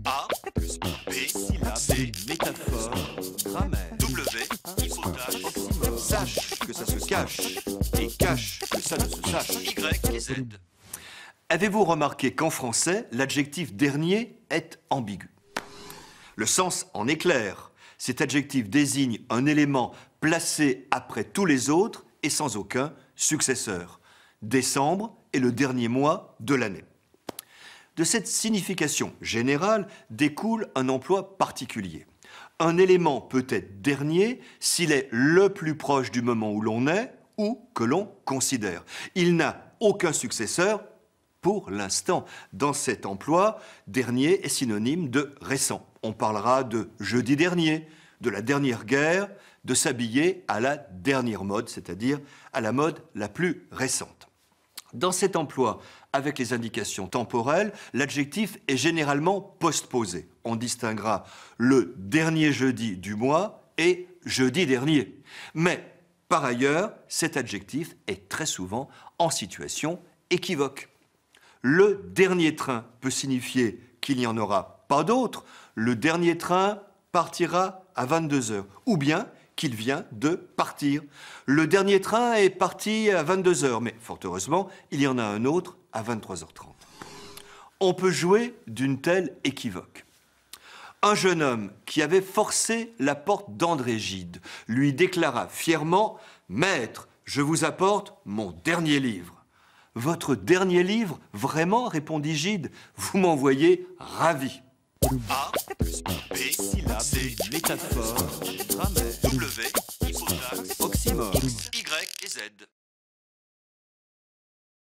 A plus B, C, métaphore, grammaire, W, fauteuil, oxymore, Sache que ça se cache et cache que ça ne se sache. Y et Z. Avez-vous remarqué qu'en français, l'adjectif dernier est ambigu? Le sens en est clair. Cet adjectif désigne un élément placé après tous les autres et sans aucun successeur. Décembre est le dernier mois de l'année. De cette signification générale découle un emploi particulier. Un élément peut être dernier s'il est le plus proche du moment où l'on est ou que l'on considère. Il n'a aucun successeur pour l'instant. Dans cet emploi, dernier est synonyme de récent. On parlera de jeudi dernier, de la dernière guerre, de s'habiller à la dernière mode, c'est-à-dire à la mode la plus récente. Dans cet emploi, avec les indications temporelles, l'adjectif est généralement postposé. On distinguera le dernier jeudi du mois et jeudi dernier. Mais, par ailleurs, cet adjectif est très souvent en situation équivoque. Le dernier train peut signifier qu'il n'y en aura pas d'autre. Le dernier train partira à 22 heures. Ou bien qu'il vient de partir. Le dernier train est parti à 22 heures, mais fort heureusement, il y en a un autre à 23h30. On peut jouer d'une telle équivoque. Un jeune homme qui avait forcé la porte d'André Gide lui déclara fièrement « Maître, je vous apporte mon dernier livre. » « Votre dernier livre, vraiment ?» répondit Gide. « Vous m'en voyez ravi. » A plus B, C, métaphore, grammaire, W, fauteuil, oxymore. Y et Z.